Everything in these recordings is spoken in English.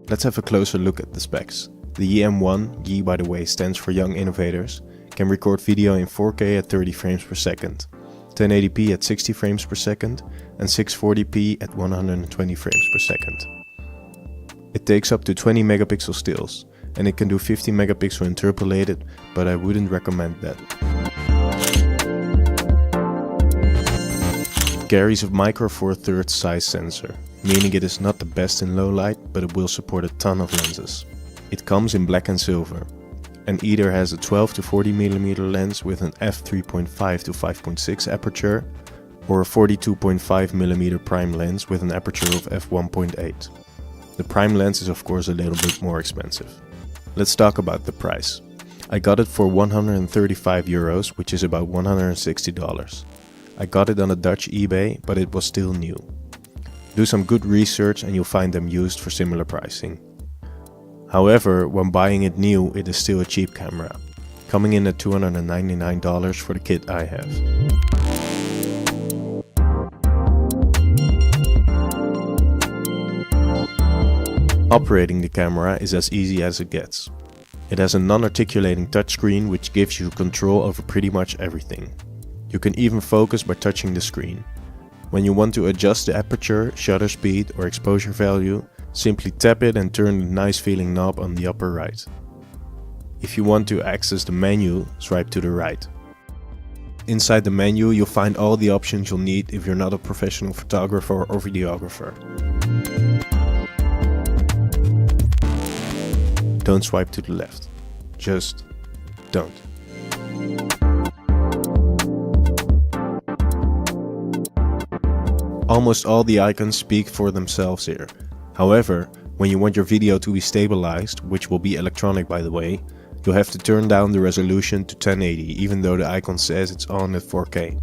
Let's have a closer look at the specs. The EM1, Y by the way stands for Young Innovators, can record video in 4K at 30 frames per second, 1080p at 60 frames per second and 640p at 120 frames per second. It takes up to 20 megapixel stills and it can do 50 megapixel interpolated, but I wouldn't recommend that. It carries a micro four thirds size sensor, meaning it is not the best in low light, but it will support a ton of lenses. It comes in black and silver, and either has a 12 to 40mm lens with an f3.5 to 5.6 aperture, or a 42.5mm prime lens with an aperture of f1.8. The prime lens is of course a little bit more expensive. Let's talk about the price. I got it for 135 euros, which is about $160. I got it on a Dutch eBay, but it was still new. Do some good research and you'll find them used for similar pricing. However, when buying it new, it is still a cheap camera, coming in at $299 for the kit I have. Operating the camera is as easy as it gets. It has a non-articulating touchscreen which gives you control over pretty much everything. You can even focus by touching the screen. When you want to adjust the aperture, shutter speed or exposure value, simply tap it and turn the nice feeling knob on the upper right. If you want to access the menu, swipe to the right. Inside the menu you'll find all the options you'll need if you're not a professional photographer or videographer. Don't swipe to the left. Just don't. Almost all the icons speak for themselves here. However, when you want your video to be stabilized, which will be electronic by the way, you'll have to turn down the resolution to 1080 even though the icon says it's on at 4K.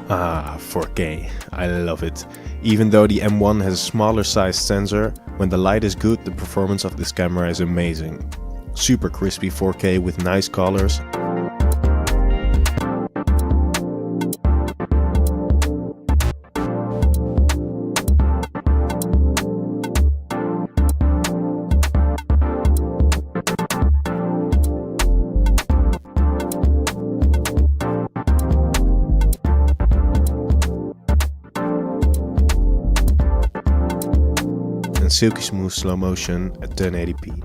Ah, 4K, I love it. Even though the M1 has a smaller sized sensor, when the light is good the performance of this camera is amazing. Super crispy 4K with nice colors. And silky smooth slow motion at 1080p.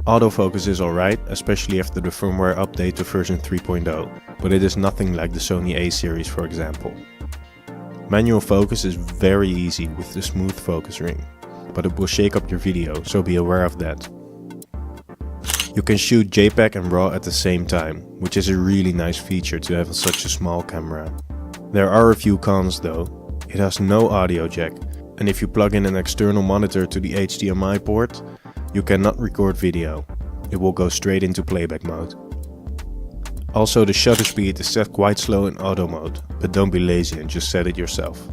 Autofocus is alright, especially after the firmware update to version 3.0, but it is nothing like the Sony A series for example. Manual focus is very easy with the smooth focus ring, but it will shake up your video, so be aware of that. You can shoot JPEG and RAW at the same time, which is a really nice feature to have on such a small camera. There are a few cons though. It has no audio jack, and if you plug in an external monitor to the HDMI port, you cannot record video. It will go straight into playback mode. Also, the shutter speed is set quite slow in auto mode, but don't be lazy and just set it yourself.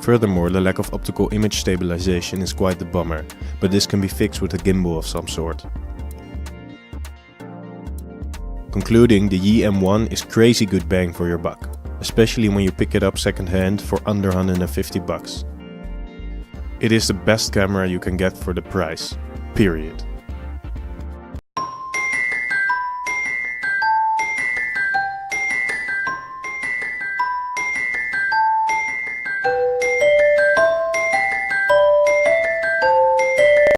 Furthermore, the lack of optical image stabilization is quite the bummer, but this can be fixed with a gimbal of some sort. Concluding, the Yi M1 is crazy good bang for your buck, especially when you pick it up second-hand for under 150 bucks. It is the best camera you can get for the price, period.